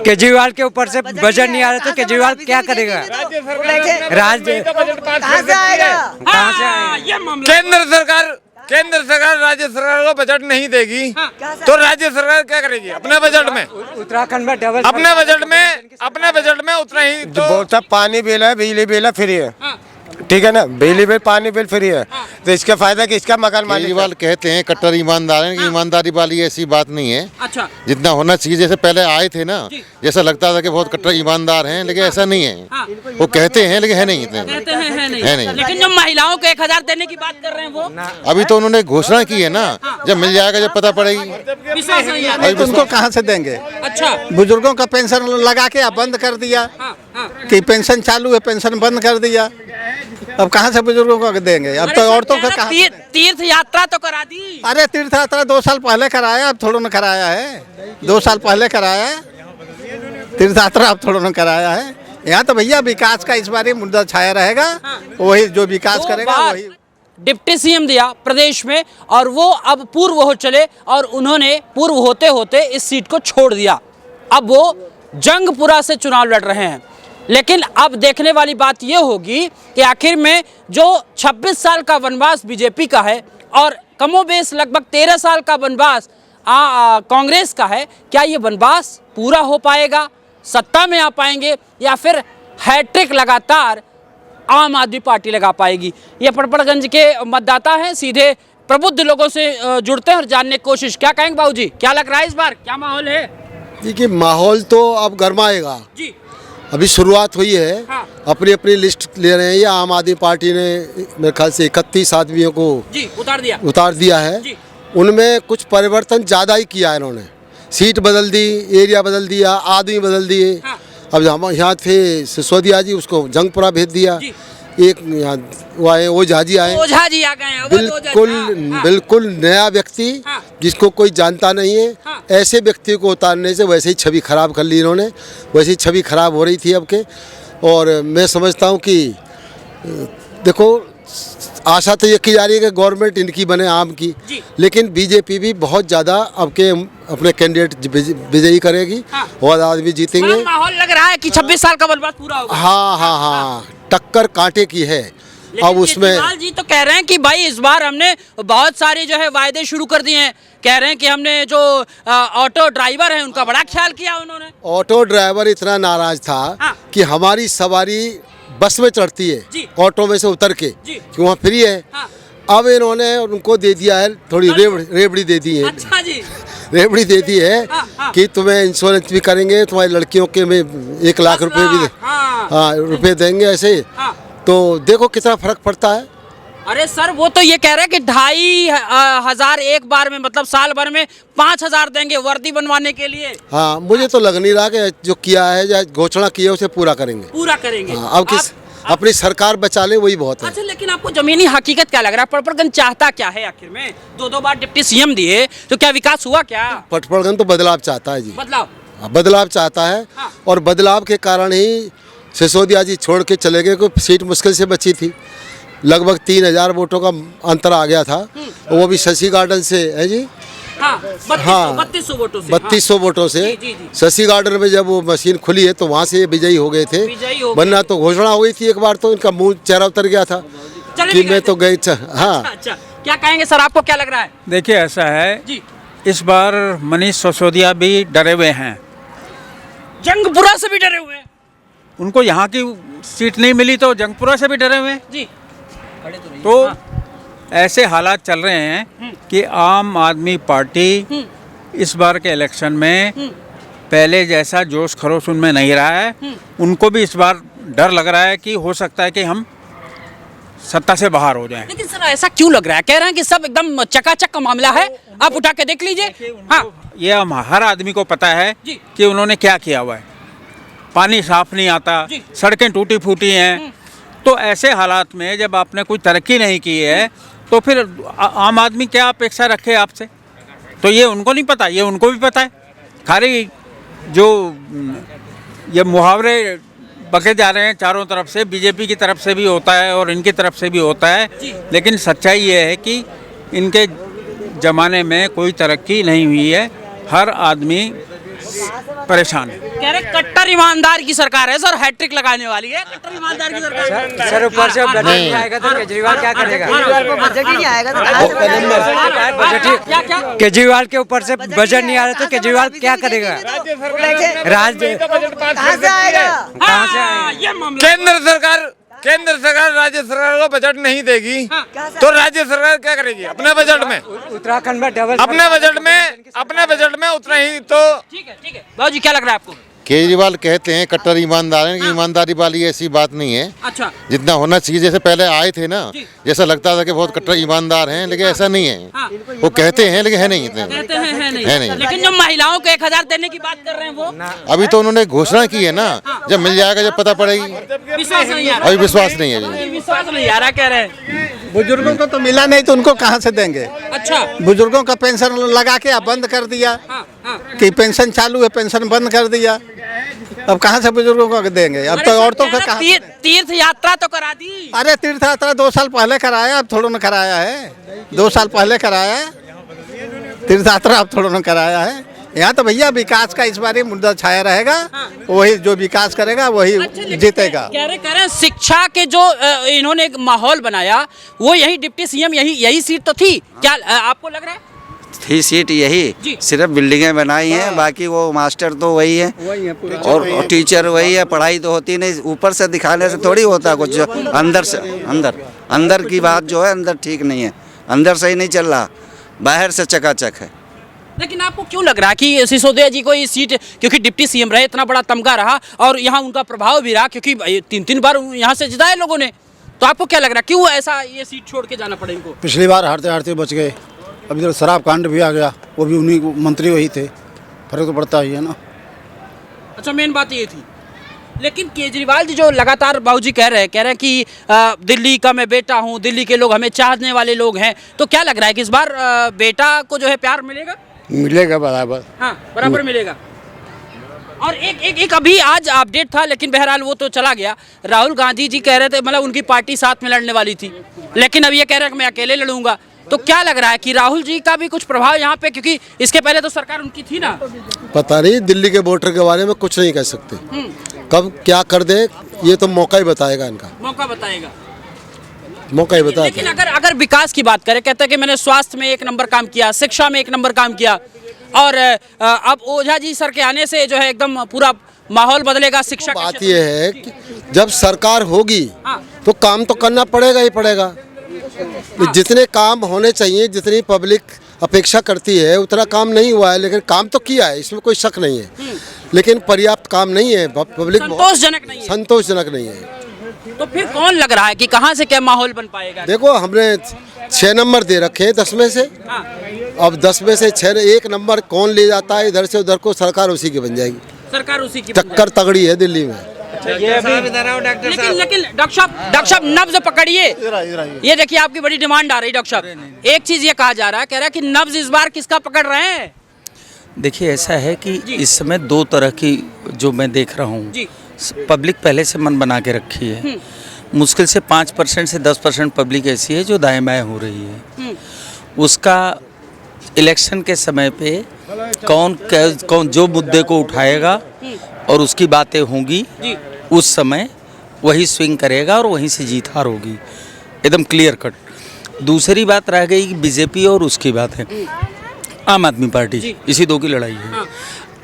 केजरीवाल के ऊपर से बजट नहीं आ रहा तो केजरीवाल क्या करेगा? राज्य कहाँ से आएगा? केंद्र सरकार राज्य सरकार को बजट नहीं देगी तो राज्य सरकार क्या करेगी? अपने बजट में, उत्तराखंड में डबल अपने बजट में उतना ही तो पानी बिल है, बिजली बिल है, फ्री है, ठीक है ना। बिजली बिल पानी बिल फ्री है तो इसका फायदा किसका? मकान मालिक। केजरीवाल कहते हैं कट्टर ईमानदार हैं, ईमानदारी वाली ऐसी बात नहीं है। अच्छा, जितना होना चाहिए, जैसे पहले आए थे ना, जैसा लगता था कि बहुत कट्टर ईमानदार हैं, लेकिन ऐसा नहीं है। वो कहते हैं लेकिन है नहीं इतने, कहते हैं है नहीं। लेकिन जो महिलाओं को 1000 देने की बात कर रहे हैं वो अभी तो उन्होंने घोषणा की है ना, जब मिल जाएगा, जब पता पड़ेगी। विश्वास नहीं है। तो उनको कहाँ से देंगे? अच्छा, बुजुर्गों का पेंशन लगा के अब बंद कर दिया कि पेंशन चालू है, पेंशन बंद कर दिया। अब कहाँ से बुजुर्गों को देंगे? अब तो औरतों का कहाँ? तीर्थ यात्रा तो करा दी। अरे तीर्थ यात्रा 2 साल पहले कराया, अब थोड़ा न कराया है। 2 साल पहले कराया है तीर्थ यात्रा, अब थोड़ा न कराया है। यहाँ तो भैया विकास का इस बार मुद्दा छाया रहेगा, वही जो विकास करेगा वही। डिप्टी सीएम दिया प्रदेश में और वो अब पूर्व हो चले और उन्होंने पूर्व होते होते इस सीट को छोड़ दिया। अब वो जंगपुरा से चुनाव लड़ रहे हैं। लेकिन अब देखने वाली बात ये होगी कि आखिर में जो 26 साल का वनवास बीजेपी का है और कमोबेश लगभग 13 साल का वनवास कांग्रेस का है, क्या ये वनवास पूरा हो पाएगा? सत्ता में आ पाएंगे या फिर हैट्रिक लगातार आम आदमी पार्टी लगा पाएगी? ये पड़पड़गंज के मतदाता हैं, सीधे प्रबुद्ध लोगों से जुड़ते हैं और जानने की कोशिश। क्या कहेंगे बाबूजी, क्या लग रहा है इस बार, क्या माहौल है? देखिए माहौल तो अब गर्माएगा जी। अभी शुरुआत हुई है। हाँ। अपनी अपनी लिस्ट ले रहे हैं। ये आम आदमी पार्टी ने मेरे ख्याल से 31 आदमियों को जी उतार दिया है जी। उनमें कुछ परिवर्तन ज़्यादा ही किया है इन्होंने। सीट बदल दी, एरिया बदल दिया, आदमी बदल दिए। हाँ। अब हम यहाँ थे सिसोदिया जी, उसको जंगपुरा भेज दिया। एक यहाँ वो आए, ओझा जी आए, ओझा जी आ गए हैं। बिल्कुल नया व्यक्ति जिसको कोई जानता नहीं है। ऐसे व्यक्ति को उतारने से वैसे ही छवि खराब कर ली इन्होंने, वैसे ही छवि खराब हो रही थी अब के। और मैं समझता हूँ कि देखो आशा तो ये की जा रही है कि गवर्नमेंट इनकी बने, आम की, लेकिन बीजेपी भी बहुत ज़्यादा अब के अपने कैंडिडेट विजयी करेगी और आदमी जीतेंगे। माहौल लग रहा है कि 26 साल का वनवास पूरा होगा। हाँ, टक्कर कांटे की है। अब उसमें केजरीवाल जी तो कह रहे हैं कि भाई इस बार हमने बहुत सारे जो है वायदे शुरू कर दिए हैं। कह रहे हैं कि हमने जो ऑटो ड्राइवर है उनका बड़ा ख्याल किया उन्होंने। ऑटो ड्राइवर इतना नाराज था कि हमारी सवारी बस में चढ़ती है ऑटो में से उतर के, कि वहाँ फ्री है। अब इन्होंने उनको दे दिया है, थोड़ी रेबड़ी दे दी है। अच्छा जी। रेबड़ी दे दी है कि तुम्हें इंश्योरेंस भी करेंगे, तुम्हारी लड़कियों के में 1 लाख रुपए भी रुपए देंगे ऐसे। तो देखो कितना फर्क पड़ता है। अरे सर, वो तो ये कह रहे हैं कि 2,500 एक बार में, मतलब साल भर में 5,000 देंगे वर्दी बनवाने के लिए। हाँ, मुझे तो लग नहीं रहा कि जो किया है, जो घोषणा की है उसे पूरा करेंगे। अब किस अपनी सरकार बचा ले वही बहुत है। अच्छा, लेकिन आपको जमीनी हकीकत क्या लग रहा है? पटपड़गंज चाहता क्या है आखिर में? 2 बार डिप्टी सीएम दिए तो क्या विकास हुआ क्या? पटपड़गंज तो बदलाव चाहता है जी, बदलाव चाहता है। और बदलाव के कारण ही सिसोदिया जी छोड़ के चले गए। कोई सीट मुश्किल से बची थी, लगभग 3,000 वोटों का अंतर आ गया था, वो भी शशि गार्डन से है जी। 3200 वोटों से शशि गार्डन में जब वो मशीन खुली है तो वहाँ से विजयी हो गए थे। वरना तो घोषणा हो गई थी एक बार, तो इनका मुंह चेहरा उतर गया था कि मैं तो गई। हाँ, अच्छा, क्या कहेंगे सर, आपको क्या लग रहा है? देखिए ऐसा है जी, इस बार मनीष सिसोदिया भी डरे हुए हैं, जंगपुरा से भी डरे हुए हैं। उनको यहाँ की सीट नहीं मिली तो जंगपुरा से भी डरे हुए हैं जी। तो ऐसे हालात चल रहे हैं कि आम आदमी पार्टी इस बार के इलेक्शन में पहले जैसा जोश खरोश उनमें नहीं रहा है। उनको भी इस बार डर लग रहा है कि हो सकता है कि हम सत्ता से बाहर हो जाएं। लेकिन सर ऐसा क्यों लग रहा है? कह रहे हैं कि सब एकदम चकाचक का मामला है, आप उठा के देख लीजिए। हाँ, ये हर आदमी को पता है कि उन्होंने क्या किया हुआ है। पानी साफ नहीं आता, सड़कें टूटी फूटी हैं। तो ऐसे हालात में जब आपने कोई तरक्की नहीं की है तो फिर आम आदमी क्या अपेक्षा रखे आपसे? तो ये उनको नहीं पता, ये उनको भी पता है। खाली जो ये मुहावरे बके जा रहे हैं चारों तरफ से, बीजेपी की तरफ से भी होता है और इनकी तरफ से भी होता है, लेकिन सच्चाई ये है कि इनके ज़माने में कोई तरक्की नहीं हुई है। हर आदमी परेशान है। कह रहे कट्टर ईमानदार की सरकार है सर, हैट्रिक लगाने वाली है, कट्टर ईमानदार की सरकार है। सर ऊपर से बजट नहीं आएगा तो केजरीवाल क्या करेगा? बजट ही नहीं आएगा तो केजरीवाल के ऊपर से बजट नहीं आ रहा तो केजरीवाल क्या करेगा? राज्य कहाँ से आएगा? कहाँ से आएगा? ये मामला केंद्र सरकार राज्य सरकार को बजट नहीं देगी तो राज्य सरकार क्या करेगी अपने बजट में? उत्तराखंड में डबल अपने बजट में उतना ही तो ठीक है बाबू जी, क्या लग रहा है आपको? केजरीवाल कहते हैं कट्टर ईमानदार हैं, ईमानदारी वाली ऐसी बात नहीं है। अच्छा, जितना होना चाहिए, जैसे पहले आए थे ना, जैसा लगता था कि बहुत कट्टर ईमानदार हैं, लेकिन ऐसा नहीं है। वो कहते हैं लेकिन है नहीं इतने। कहते हैं है नहीं। लेकिन जो महिलाओं को 1000 देने की बात कर रहे हैं वो अभी तो उन्होंने घोषणा की है ना, जब मिल जाएगा जब पता पड़ेगी। विश्वास नहीं आ रहा। अभी विश्वास नहीं है जी। विश्वास नहीं आ रहा, कह रहे हैं। बुजुर्गों को तो मिला नहीं तो उनको कहाँ से देंगे? अच्छा, बुजुर्गों का पेंशन लगा के अब बंद कर दिया कि पेंशन चालू है, पेंशन बंद कर दिया। अब कहाँ से बुजुर्गों को देंगे? अब तो औरतों का कहाँ? तीर्थ यात्रा तो करा दी। अरे तीर्थ यात्रा 2 साल पहले कराया, अब थोड़ा न कराया है। 2 साल पहले कराया तीर्थ यात्रा, अब थोड़ा न कराया है। यहाँ तो भैया विकास का इस बार मुद्दा छाया रहेगा। वही जो विकास करेगा वही जीतेगा। कह रहे शिक्षा के जो इन्होंने एक माहौल बनाया, वो यही डिप्टी सीएम यही सीट तो थी। क्या आपको लग रहा है? थी सीट यही, सिर्फ बिल्डिंगें बनाई हैं, बाकी वो मास्टर तो वही है और टीचर वही है। पढ़ाई तो होती नहीं, ऊपर से दिखाने से थोड़ी होता कुछ। अंदर से अंदर की बात जो है, अंदर ठीक नहीं है, अंदर सही नहीं चल रहा, बाहर से चकाचक है। लेकिन आपको क्यों लग रहा कि सिसोदिया जी को ये सीट, क्योंकि डिप्टी सीएम रहे, इतना बड़ा तमगा रहा और यहाँ उनका प्रभाव भी रहा, क्योंकि 3 बार यहाँ से जिताए लोगों ने, तो आपको क्या लग रहा क्यों ऐसा ये सीट छोड़ के जाना पड़े इनको? पिछली बार हारते हारते बच गए, अब इधर शराब कांड भी आ गया, वो भी उन्हीं मंत्री वही थे, फर्क तो पड़ता ही है ना। अच्छा, मेन बात ये थी। लेकिन केजरीवाल जी जो लगातार बाबूजी कह रहे हैं कि दिल्ली का मैं बेटा हूँ, दिल्ली के लोग हमें चाहने वाले लोग हैं, तो क्या लग रहा है कि इस बार बेटा को जो है प्यार मिलेगा? मिलेगा बराबर। हाँ, बराबर मिलेगा। और एक अभी आज अपडेट था, लेकिन बहरहाल वो तो चला गया। राहुल गांधी जी कह रहे थे, मतलब उनकी पार्टी साथ में लड़ने वाली थी, लेकिन अब ये कह रहे हैं कि मैं अकेले लड़ूंगा। तो क्या लग रहा है कि राहुल जी का भी कुछ प्रभाव यहाँ पे, क्योंकि इसके पहले तो सरकार उनकी थी ना? पता नहीं, दिल्ली के वोटर के बारे में कुछ नहीं कह सकते। कब क्या कर दे ये तो मौका ही बताएगा, इनका मौका ही बताएगा। लेकिन अगर विकास की बात करें, कहते हैं कि मैंने स्वास्थ्य में 1 नंबर काम किया, शिक्षा में 1 नंबर काम किया, और अब ओझा जी सर के आने से जो है एकदम पूरा माहौल बदलेगा शिक्षा। बात ये है कि जब सरकार होगी तो काम तो करना पड़ेगा ही पड़ेगा। जितने काम होने चाहिए, जितनी पब्लिक अपेक्षा करती है, उतना काम नहीं हुआ है, लेकिन काम तो किया है, इसमें कोई शक नहीं है, लेकिन पर्याप्त काम नहीं है। पब्लिक संतोषजनक नहीं है। तो फिर कौन लग रहा है कि कहाँ से क्या माहौल बन पाएगा? देखो, हमने 6 नंबर दे रखे हैं 10 में से। अब 10 में से 6, 1 नंबर कौन ले जाता है इधर से उधर को, सरकार उसी की बन जाएगी। सरकार उसी की टक्कर तगड़ी है दिल्ली में। लेकिन डॉक्टर साहब नब्ज पकड़िए। ये देखिए, आपकी बड़ी डिमांड आ रही है डॉक्टर साहब। एक चीज ये कहा जा रहा है, कह रहा है कि नब्ज इस बार किसका पकड़ रहे हैं? देखिए, ऐसा है कि इस समय 2 तरह की जो मैं देख रहा हूँ, पब्लिक पहले से मन बना के रखी है। मुश्किल से 5% से 10% पब्लिक ऐसी है जो दाएं बाएं हो रही है। उसका इलेक्शन के समय पे कौन जो मुद्दे को उठाएगा और उसकी बातें होंगी, उस समय वही स्विंग करेगा और वहीं से जीत हार होगी, एकदम क्लियर कट। दूसरी बात रह गई कि बीजेपी और उसकी बात है आम आदमी पार्टी, इसी 2 की लड़ाई है।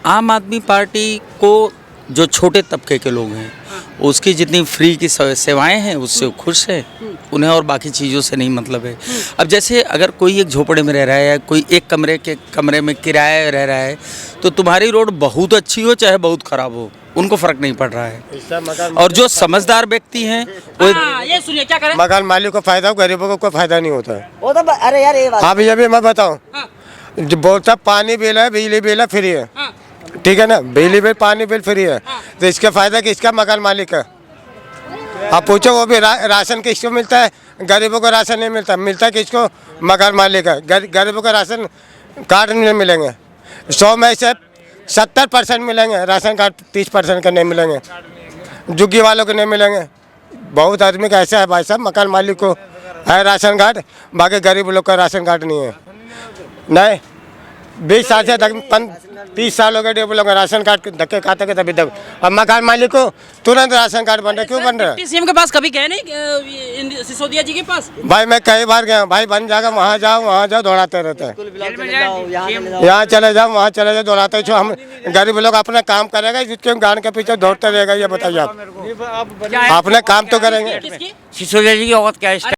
आम आदमी पार्टी को जो छोटे तबके के लोग हैं, उसकी जितनी फ्री की सेवाएं हैं उससे खुश है, उन्हें और बाकी चीज़ों से नहीं मतलब है। अब जैसे अगर कोई एक झोपड़े में रह रहा है या कोई एक कमरे में किराया रह रहा है, तो तुम्हारी रोड बहुत अच्छी हो चाहे बहुत ख़राब हो, उनको फ़र्क नहीं पड़ रहा है। और जो समझदार व्यक्ति हैं वो ये सुनिए, क्या करें? मकान मालिक को फायदा हो, गरीबों को कोई फायदा नहीं होता है। वो तो अरे यार ये बात। हाँ भैया, मैं बताऊँ, जो बोलता पानी बिल है, बिजली बिल है, फ्री है, ठीक है ना, बिजली बिल पानी बिल फ्री है, तो इसका फायदा किसका? मकान मालिक का। आप पूछो, वो भी राशन किसको मिलता है? गरीबों को राशन नहीं मिलता, मिलता किसको? मकान मालिक का। गरीबों को राशन कार्ड नहीं मिलेंगे, 100 में से 70% मिलेंगे राशन कार्ड, 30% का नहीं मिलेंगे, झुग्गी वालों को नहीं मिलेंगे। बहुत आदमी का ऐसा है भाई साहब, मकान मालिक को है राशन कार्ड, बाकी गरीब लोग का राशन कार्ड नहीं है। नहीं, 20 साल से 30 साल हो गए डेवलप लोग राशन कार्ड धक्के खाते के तभी तक। अब मकान मालिक को तुरंत राशन कार्ड बन रहा है, क्यों बन रहा है? डिप्टी सीएम के पास कभी गए नहीं सिसोदिया जी के पास? भाई मैं कई बार गया, भाई बन जाएगा, वहाँ जाओ दौड़ाते रहते हैं। यहाँ चले जाओ वहाँ चले जाओ दौड़ाते हैं। हम गरीब लोग अपना काम करेगा, जिसके गान के पीछे दौड़ते रहेगा, ये बताइए आप। अपने काम तो करेंगे। सिसोदिया जी की औरत क्या